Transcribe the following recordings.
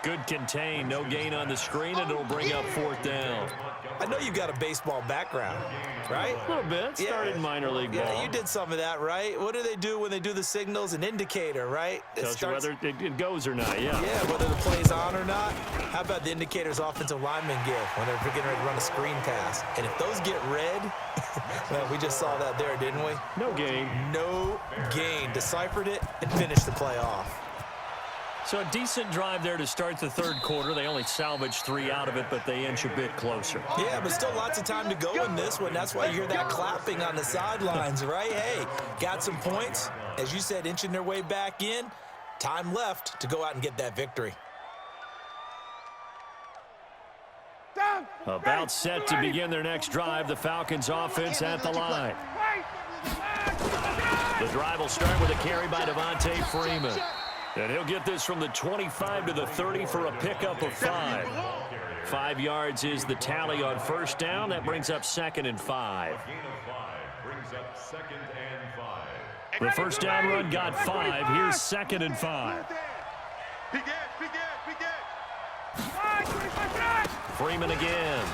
Good contain, no gain on the screen, and it'll bring up 4th down. I know you got a baseball background, right? A little bit. Started in minor league ball. Yeah, you did some of that, right? What do they do when they do the signals? An indicator, right? Tells you whether it goes or not, yeah. Yeah, whether the play's on or not. How about the indicators offensive linemen give when they're getting ready to run a screen pass? And if those get red, well, we just saw that there, didn't we? No gain. No gain. Deciphered it and finished the play off. So a decent drive there to start the 3rd quarter. They only salvaged 3 out of it, but they inch a bit closer. Yeah, but still lots of time to go in this one. That's why you hear that clapping on the sidelines, right? Hey, got some points. As you said, inching their way back in. Time left to go out and get that victory. About set to begin their next drive. The Falcons offense at the line. The drive will start with a carry by Devontae Freeman. And he'll get this from the 25 to the 30 for a pickup of 5. 5 yards is the tally on 1st down. That brings up 2nd and 5. The 1st down run got 5. Here's 2nd and 5. Freeman again.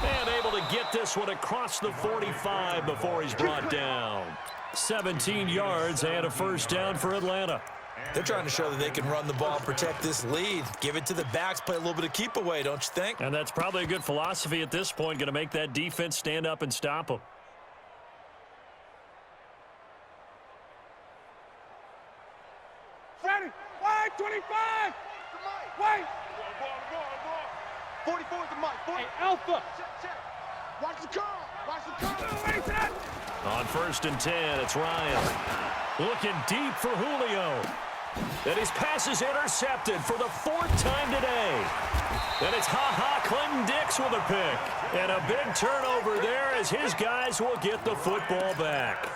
And able to get this one across the 45 before he's brought down. 17 yards and a 1st down for Atlanta. They're trying to show that they can run the ball and protect this lead. Give it to the backs, play a little bit of keep away, don't you think? And that's probably a good philosophy at this point, going to make that defense stand up and stop them. Ready? Wide 25. Wait. 44 is the mic. Hey, Alpha. Check. Watch the curl. Watch the curl. On 1st and 10, it's Ryan. Looking deep for Julio. And his pass is intercepted for the 4th time today. And it's Clinton Dix with a pick. And a big turnover there as his guys will get the football back.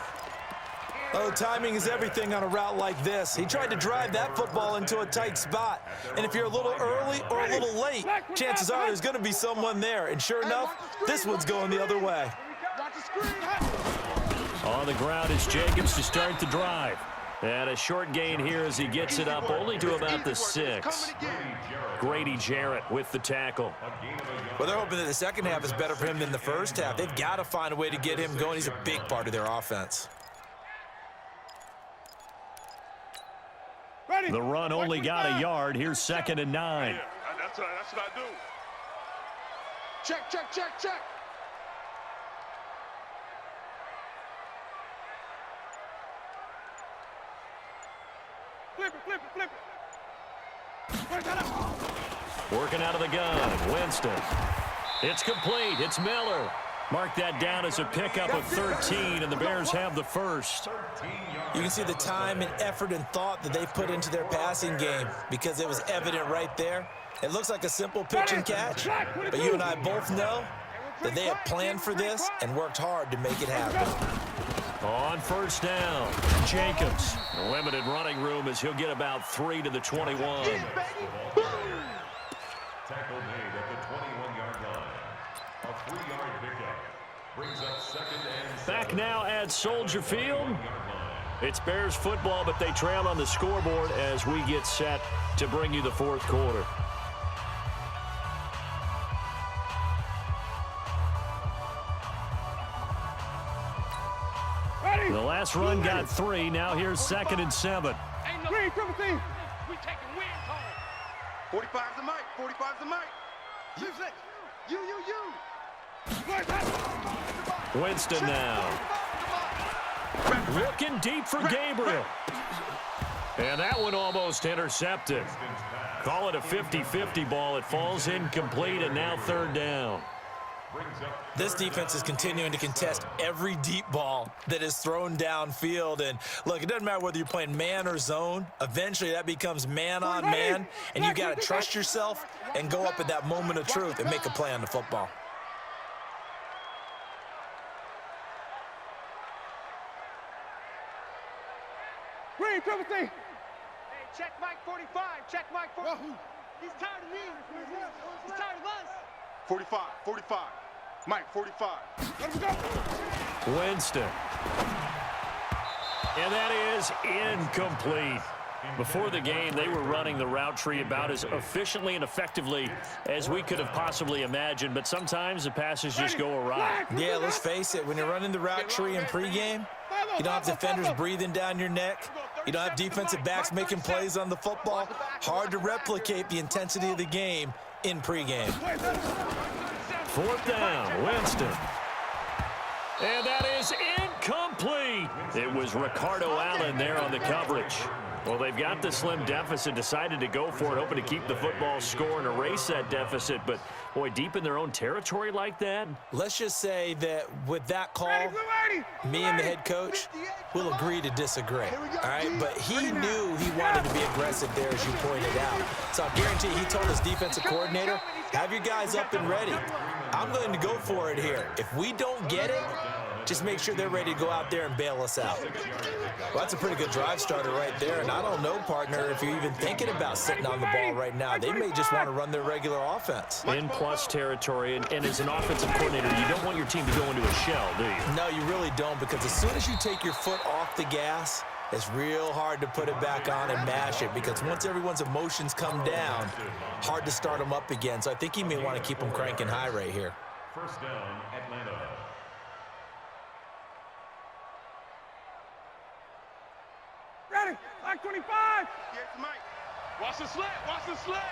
Oh, timing is everything on a route like this. He tried to drive that football into a tight spot. And if you're a little early or a little late, chances are there's going to be someone there. And sure enough, this one's going the other way. On the ground is Jacobs to start the drive. And a short gain here as he gets it up only to about the 6. Grady Jarrett with the tackle. Well, they're hoping that the second half is better for him than the first half. They've got to find a way to get him going. He's a big part of their offense. The run only got a yard. Here's 2nd and 9. That's what I do. Check. Flip it. Working out of the gun, Winston. It's complete. It's Miller. Mark that down as a pickup of 13, and the Bears have the 1st. You can see the time and effort and thought that they put into their passing game because it was evident right there. It looks like a simple pitch and catch, but you and I both know that they have planned for this and worked hard to make it happen. On 1st down, Jacobs. Limited running room as he'll get about 3 to the 21. Tackle made at the 21-yard line. A 3-yard pickup brings up 2nd and 7. Back now at Soldier Field. It's Bears football, but they trail on the scoreboard as we get set to bring you the 4th quarter. The last run got 3. Now here's 2nd and 7. Ain't no green, triple team. We taking wins home. 45's the mic. 45's the mic. You. Winston now. Looking deep for Gabriel. And that one almost intercepted. Call it a 50-50 ball. It falls incomplete, and now 3rd down. This defense is continuing to contest every deep ball that is thrown downfield. And look, it doesn't matter whether you're playing man or zone. Eventually, that becomes man on man, and you got to trust yourself and go up at that moment of truth and make a play on the football. Green, triple team. Hey, check Mike 45. Check Mike 45. He's tired of me. He's tired of us. 45. Mike, 45. Let him go. Winston. And that is incomplete. Before the game, they were running the route tree about as efficiently and effectively as we could have possibly imagined, but sometimes the passes just go awry. Yeah, let's face it, when you're running the route tree in pregame, you don't have defenders breathing down your neck. You don't have defensive backs making plays on the football. Hard to replicate the intensity of the game in pregame. 4th down, Winston. And that is incomplete. It was Ricardo Allen there on the coverage. Well, they've got the slim deficit, decided to go for it, hoping to keep the football score and erase that deficit. But, boy, deep in their own territory like that. Let's just say that with that call, me and the head coach will agree to disagree. All right, but he knew he wanted to be aggressive there, as you pointed out. So I guarantee he told his defensive coordinator, have your guys up and ready. I'm going to go for it here. If we don't get it, just make sure they're ready to go out there and bail us out. Well, that's a pretty good drive starter right there, and I don't know, partner, if you're even thinking about sitting on the ball right now. They may just want to run their regular offense. In plus territory, and as an offensive coordinator, you don't want your team to go into a shell, do you? No, you really don't, because as soon as you take your foot off the gas, it's real hard to put it back on and mash it, because once everyone's emotions come down, hard to start them up again. So I think he may want to keep them cranking high right here. 1st down, Atlanta. Ready, like 25. Here's Mike. Watch the slant, watch the slant.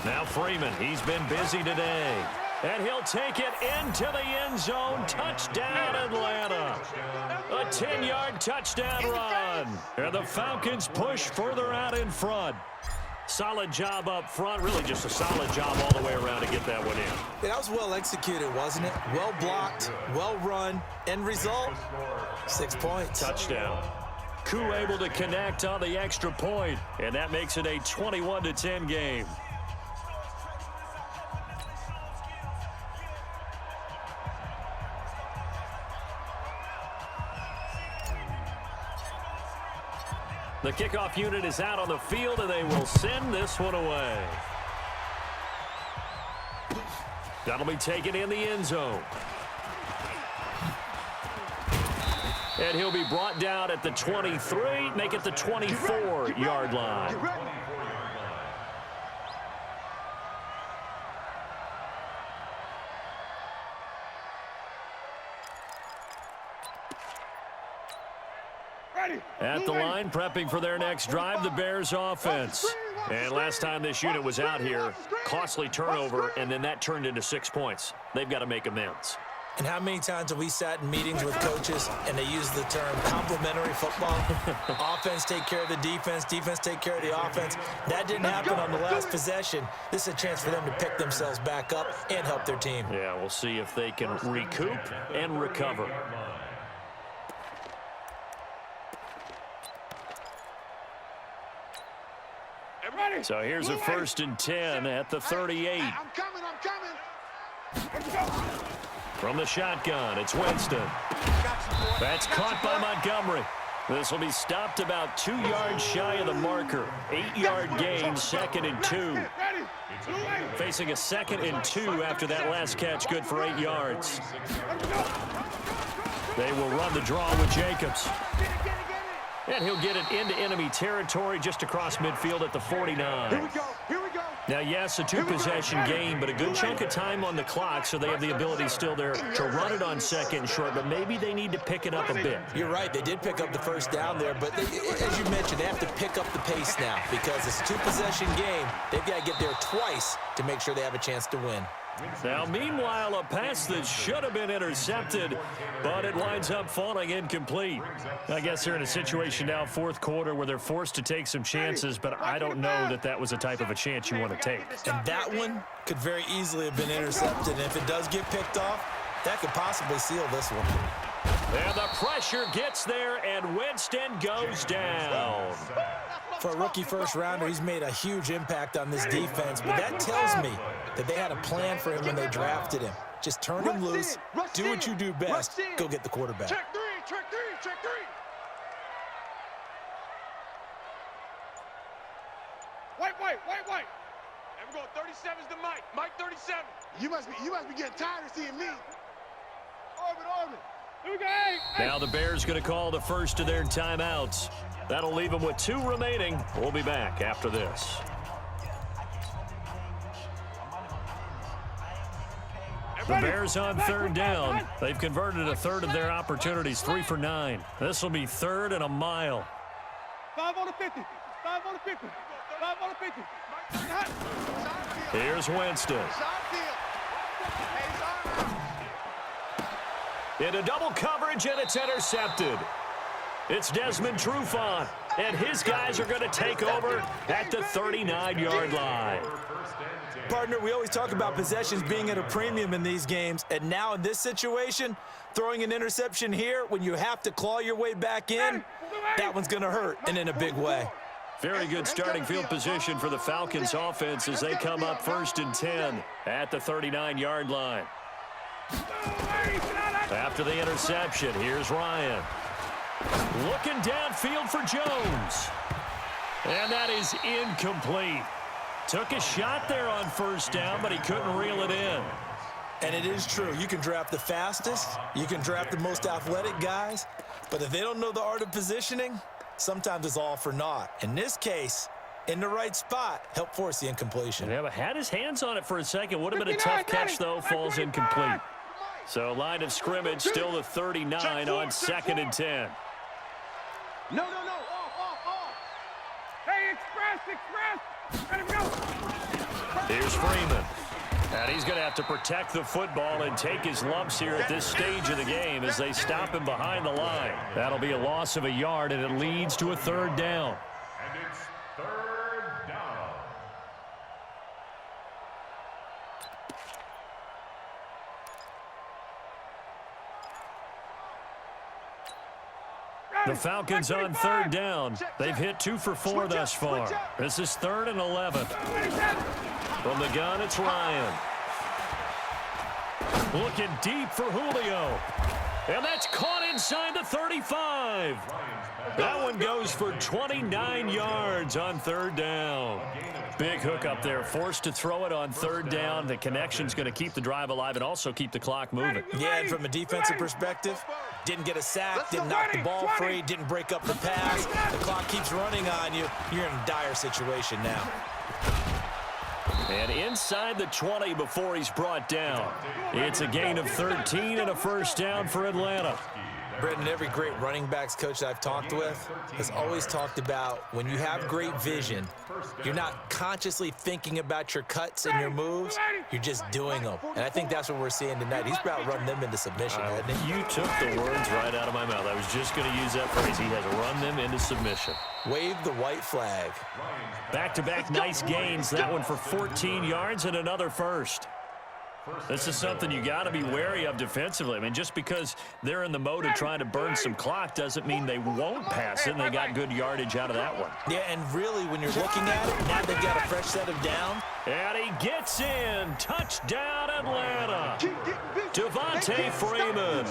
Now Freeman, he's been busy today. And he'll take it into the end zone. Touchdown, Atlanta. A 10-yard touchdown run. And the Falcons push further out in front. Solid job up front. Really just a solid job all the way around to get that one in. Yeah, that was well executed, wasn't it? Well blocked, well run. End result, 6 points. Touchdown. Koo able to connect on the extra point, and that makes it a 21-10 game. The kickoff unit is out on the field, and they will send this one away. That'll be taken in the end zone. And he'll be brought down at the 23, make it the 24-yard line. At the line, prepping for their next drive, the Bears offense. And last time this unit was out here, costly turnover, and then that turned into 6 points. They've got to make amends. And how many times have we sat in meetings with coaches and they use the term complementary football? Offense take care of the defense, defense take care of the offense. That didn't happen on the last possession. This is a chance for them to pick themselves back up and help their team. Yeah, we'll see if they can recoup and recover. So here's a 1st and 10 at the 38. I'm coming. From the shotgun, it's Winston. That's caught by Montgomery. This will be stopped about 2 yards shy of the marker. 8-yard gain, 2nd and 2. Facing a 2nd and 2 after that last catch, good for 8 yards. They will run the draw with Jacobs. And he'll get it into enemy territory just across midfield at the 49. Here we go. Now, yes, a 2-possession game, but a good chunk of time on the clock, so they have the ability still there to run it on 2nd and short, but maybe they need to pick it up a bit. You're right. They did pick up the 1st down there, but as you mentioned, they have to pick up the pace now because it's a 2-possession game. They've got to get there twice to make sure they have a chance to win. Now, meanwhile, a pass that should have been intercepted, but it winds up falling incomplete. I guess they're in a situation now, 4th quarter, where they're forced to take some chances, but I don't know that that was the type of a chance you want to take. And that one could very easily have been intercepted. And if it does get picked off, that could possibly seal this one. And the pressure gets there, and Winston goes down. For a rookie first-rounder, he's made a huge impact on this defense, but that tells me that they had a plan for him when they drafted him. Just turn him loose, do what you do best, go get the quarterback. Check three. Wait. And we're going 37's to Mike. Mike 37. You must be getting tired of seeing me. Orbit. Here we go. Hey. Now the Bears going to call the first of their timeouts. That'll leave them with 2 remaining. We'll be back after this. The Bears on 3rd down. They've converted a third of their opportunities, 3 for 9. This will be 3rd and a mile. 5 on the 50. 5 on the 50. 5 on the 50. Here's Winston. Into double coverage, and it's intercepted. It's Desmond Trufant, and his guys are going to take over at the 39-yard line. Partner, we always talk about possessions being at a premium in these games, and now in this situation, throwing an interception here when you have to claw your way back in, that one's going to hurt, and in a big way. Very good starting field position for the Falcons offense as they come up 1st and 10 at the 39-yard line. After the interception, here's Ryan. Looking downfield for Jones. And that is incomplete. Took a shot there on 1st down, but he couldn't reel it in. And it is true. You can draft the fastest. You can draft the most athletic guys. But if they don't know the art of positioning, sometimes it's all for naught. In this case, in the right spot, helped force the incompletion. Yeah, but had his hands on it for a second. Would have been a tough catch, though. Falls incomplete. So line of scrimmage, still the 39 on 2nd and 10. No. Off. Hey, express. Let him go. Here's Freeman. And he's going to have to protect the football and take his lumps here at this stage of the game as they stop him behind the line. That'll be a loss of a yard, and it leads to a 3rd down. And it's 3rd down. The Falcons on 3rd down. They've hit 2 for 4 thus far. This is 3rd and 11. From the gun, it's Ryan. Looking deep for Julio. And that's caught inside the 35. That one goes for 29 yards on 3rd down. Big hook up there. Forced to throw it on 3rd down. The connection's going to keep the drive alive and also keep the clock moving. Yeah, and from a defensive perspective, didn't get a sack, didn't knock the ball free, didn't break up the pass. The clock keeps running on you. You're in a dire situation now. And inside the 20 before he's brought down. It's a gain of 13 and a 1st down for Atlanta. Brendan, every great running backs coach I've talked with has always talked about when you have great vision, you're not consciously thinking about your cuts and your moves, you're just doing them. And I think that's what we're seeing tonight. He's about running them into submission, hasn't he? You took the words right out of my mouth. I was just going to use that phrase. He has run them into submission. Wave the white flag. Back-to-back nice gains. That one for 14 yards and another 1st. This is something you got to be wary of defensively. I mean, just because they're in the mode of trying to burn some clock doesn't mean they won't pass it, and they got good yardage out of that one. Yeah, and really, when you're looking at it, now they've got a fresh set of down. And he gets in. Touchdown, Atlanta. Devontae Freeman.